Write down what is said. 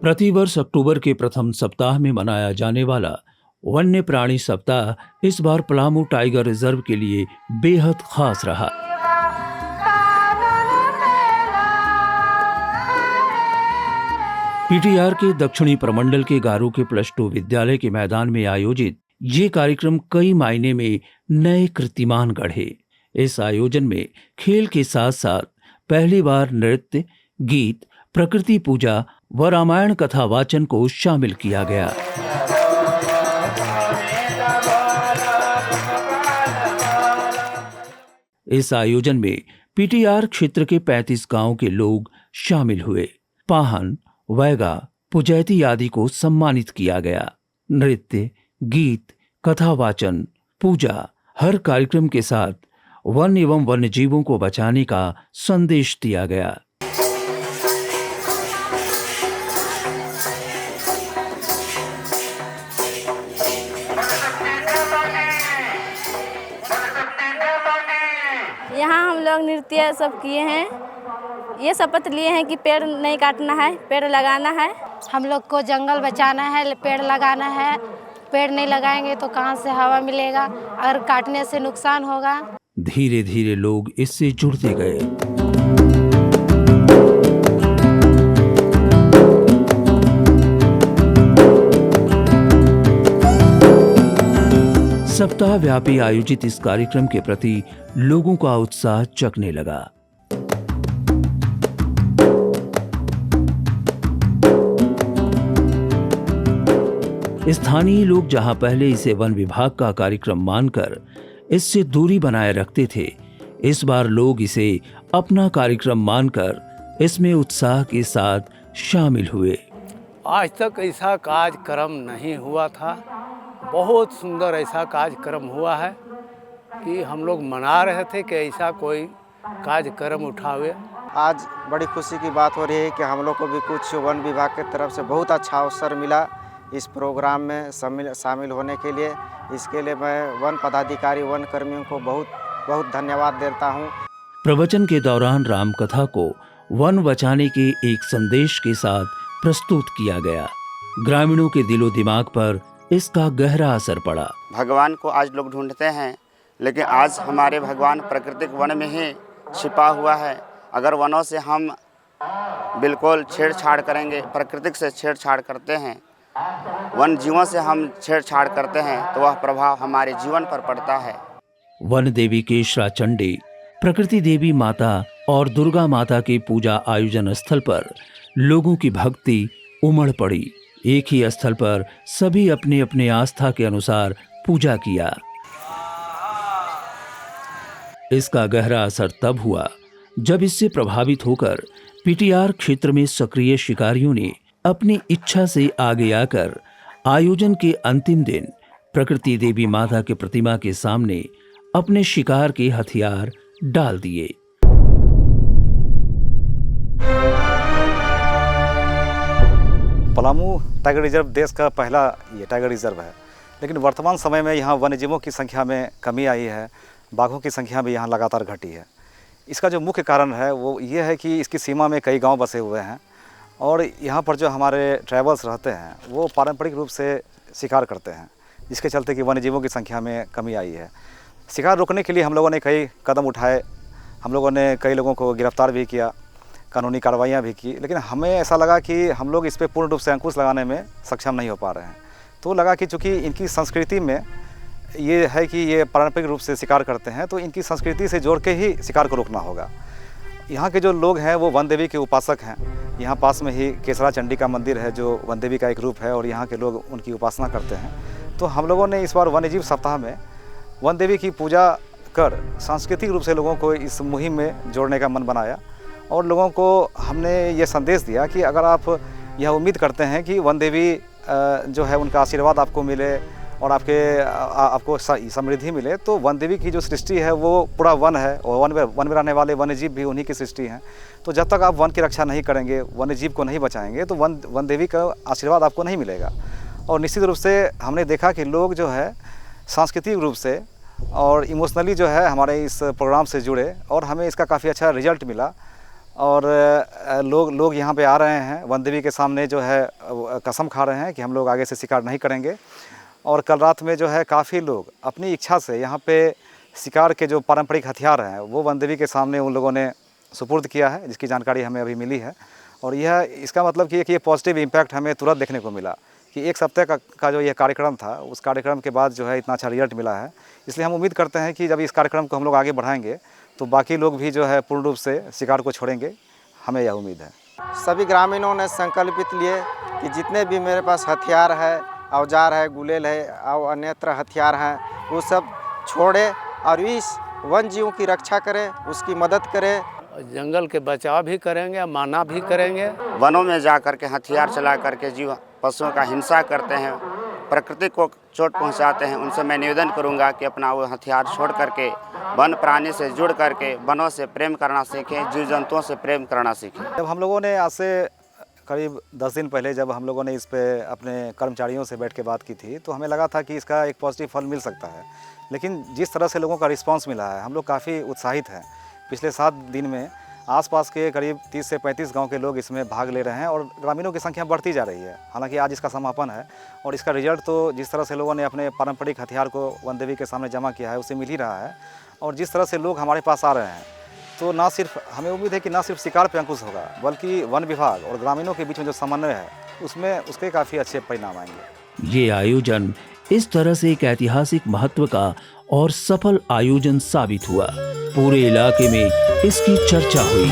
प्रतिवर्ष अक्टूबर के प्रथम सप्ताह में मनाया जाने वाला वन्य प्राणी सप्ताह इस बार पलामू टाइगर रिजर्व के लिए बेहद खास रहा। पीटीआर के दक्षिणी प्रमंडल के गारू के +2 विद्यालय के मैदान में आयोजित ये कार्यक्रम कई मायने में नए कीर्तिमान गढ़े। इस आयोजन में खेल के साथ साथ पहली बार नृत्य, गीत, प्रकृति पूजा व रामायण कथा वाचन को शामिल किया गया। इस आयोजन में पीटीआर क्षेत्र के 35 गांव के लोग शामिल हुए। पाहन, वैगा, पुजैती आदि को सम्मानित किया गया। नृत्य, गीत, कथा वाचन, पूजा, हर कार्यक्रम के साथ वन एवं वन्य जीवों को बचाने का संदेश दिया गया। यहाँ हम लोग नृत्य सब किए हैं। ये शपथ लिए हैं कि पेड़ नहीं काटना है, पेड़ लगाना है। हम लोग को जंगल बचाना है, पेड़ लगाना है। पेड़ नहीं लगाएंगे तो कहाँ से हवा मिलेगा, अगर काटने से नुकसान होगा। धीरे धीरे लोग इससे जुड़ते गए। सप्ताह व्यापी आयोजित इस कार्यक्रम के प्रति लोगों का उत्साह जगने लगा। स्थानीय लोग जहां पहले इसे वन विभाग का कार्यक्रम मानकर इससे दूरी बनाए रखते थे, इस बार लोग इसे अपना कार्यक्रम मानकर इसमें उत्साह के साथ शामिल हुए। आज तक ऐसा कार्यक्रम नहीं हुआ था। बहुत सुंदर ऐसा कार्यक्रम हुआ है कि हम लोग मना रहे थे कि ऐसा कोई कार्यक्रम उठावे। आज बड़ी खुशी की बात हो रही है कि हम लोग को भी कुछ वन विभाग की तरफ से बहुत अच्छा अवसर मिला इस प्रोग्राम में शामिल होने के लिए। इसके लिए मैं वन पदाधिकारी, वन कर्मियों को बहुत बहुत धन्यवाद देता हूँ। प्रवचन के दौरान राम कथा को वन बचाने के एक संदेश के साथ प्रस्तुत किया गया। ग्रामीणों के दिलो दिमाग पर इसका गहरा असर पड़ा। भगवान को आज लोग ढूंढते हैं, लेकिन आज हमारे भगवान प्राकृतिक वन में ही छिपा हुआ है। अगर वनों से हम बिल्कुल छेड़छाड़ करेंगे, प्रकृति से छेड़छाड़ करते हैं, वन जीवों से हम छेड़छाड़ करते हैं, तो वह प्रभाव हमारे जीवन पर पड़ता है। वन देवी केशरा चंडी, प्रकृति देवी माता और दुर्गा माता के पूजा आयोजन स्थल पर लोगों की भक्ति उमड़ पड़ी। एक ही स्थल पर सभी अपने अपने आस्था के अनुसार पूजा किया। इसका गहरा असर तब हुआ जब इससे प्रभावित होकर पीटीआर क्षेत्र में सक्रिय शिकारियों ने अपनी इच्छा से आगे आकर आयोजन के अंतिम दिन प्रकृति देवी माता के प्रतिमा के सामने अपने शिकार के हथियार डाल दिए। पलामू टाइगर रिजर्व देश का पहला ये टाइगर रिजर्व है, लेकिन वर्तमान समय में यहाँ वन्यजीवों की संख्या में कमी आई है। बाघों की संख्या भी यहाँ लगातार घटी है। इसका जो मुख्य कारण है वो ये है कि इसकी सीमा में कई गांव बसे हुए हैं और यहाँ पर जो हमारे ट्राइबल्स रहते हैं वो पारंपरिक रूप से शिकार करते हैं, जिसके चलते कि वन्यजीवों की संख्या में कमी आई है। शिकार रोकने के लिए हम लोगों ने कई कदम उठाए। हम लोगों ने कई लोगों को गिरफ्तार भी किया, कानूनी कार्रवाइयाँ भी की, लेकिन हमें ऐसा लगा कि हम लोग इस पर पूर्ण रूप से अंकुश लगाने में सक्षम नहीं हो पा रहे हैं। तो लगा कि चूँकि इनकी संस्कृति में ये है कि ये पारंपरिक रूप से शिकार करते हैं, तो इनकी संस्कृति से जोड़ के ही शिकार को रोकना होगा। यहाँ के जो लोग हैं वो वन देवी के उपासक हैं। यहाँ पास में ही केसरा चंडी का मंदिर है जो वन देवी का एक रूप है और यहाँ के लोग उनकी उपासना करते हैं। तो हम लोगों ने इस बार वन्यजीव सप्ताह में वन देवी की पूजा कर सांस्कृतिक रूप से लोगों को इस मुहिम में जोड़ने का मन बनाया और लोगों को हमने ये संदेश दिया कि अगर आप यह उम्मीद करते हैं कि वन देवी जो है उनका आशीर्वाद आपको मिले और आपको समृद्धि मिले, तो वन देवी की जो सृष्टि है वो पूरा वन है और वन में रहने वाले वन्यजीव भी उन्हीं की सृष्टि हैं। तो जब तक आप वन की रक्षा नहीं करेंगे, वन्यजीव को नहीं बचाएंगे, तो वन देवी का आशीर्वाद आपको नहीं मिलेगा। और निश्चित रूप से हमने देखा कि लोग जो है सांस्कृतिक रूप से और इमोशनली जो है हमारे इस प्रोग्राम से जुड़े और हमें इसका काफ़ी अच्छा रिजल्ट मिला। और लोग यहाँ पे आ रहे हैं, वन देवी के सामने जो है कसम खा रहे हैं कि हम लोग आगे से शिकार नहीं करेंगे। और कल रात में जो है काफ़ी लोग अपनी इच्छा से यहाँ पे शिकार के जो पारंपरिक हथियार हैं वो वन देवी के सामने उन लोगों ने सुपुर्द किया है, जिसकी जानकारी हमें अभी मिली है। और यह इसका मतलब कि ये पॉजिटिव इम्पैक्ट हमें तुरंत देखने को मिला कि एक सप्ताह का जो ये कार्यक्रम था, उस कार्यक्रम के बाद जो है इतना अच्छा रिजल्ट मिला है। इसलिए हम उम्मीद करते हैं कि जब इस कार्यक्रम को हम लोग आगे बढ़ाएंगे तो बाकी लोग भी जो है पूर्ण रूप से शिकार को छोड़ेंगे, हमें यह उम्मीद है। सभी ग्रामीणों ने संकल्पित लिए कि जितने भी मेरे पास हथियार है, औजार है, गुलेल है और अन्यत्र हथियार हैं, वो सब छोड़े और इस वन जीवों की रक्षा करें, उसकी मदद करें। जंगल के बचाव भी करेंगे, माना भी करेंगे। वनों में जा कर के हथियार चला करके जीव पशुओं का हिंसा करते हैं, प्रकृति को चोट पहुंचाते हैं, उनसे मैं निवेदन करूंगा कि अपना वो हथियार छोड़ करके वन प्राणी से जुड़ करके वनों से प्रेम करना सीखें, जीव जंतुओं से प्रेम करना सीखें। जब हम लोगों ने आज से करीब 10 दिन पहले जब हम लोगों ने इस पे अपने कर्मचारियों से बैठ के बात की थी, तो हमें लगा था कि इसका एक पॉजिटिव फल मिल सकता है। लेकिन जिस तरह से लोगों का रिस्पांस मिला है, हम लोग काफ़ी उत्साहित हैं। पिछले 7 दिन में आसपास के करीब 30 से 35 गांव के लोग इसमें भाग ले रहे हैं और ग्रामीणों की संख्या बढ़ती जा रही है। हालांकि आज इसका समापन है और इसका रिजल्ट तो जिस तरह से लोगों ने अपने पारंपरिक हथियार को वन देवी के सामने जमा किया है, उससे मिल ही रहा है। और जिस तरह से लोग हमारे पास आ रहे हैं, तो ना सिर्फ हमें उम्मीद है कि ना सिर्फ शिकार पे अंकुश होगा, बल्कि वन विभाग और ग्रामीणों के बीच में जो समन्वय है उसमें उसके काफ़ी अच्छे परिणाम आएंगे। ये आयोजन इस तरह से एक ऐतिहासिक महत्व का और सफल आयोजन साबित हुआ। पूरे इलाके में इसकी चर्चा हुई।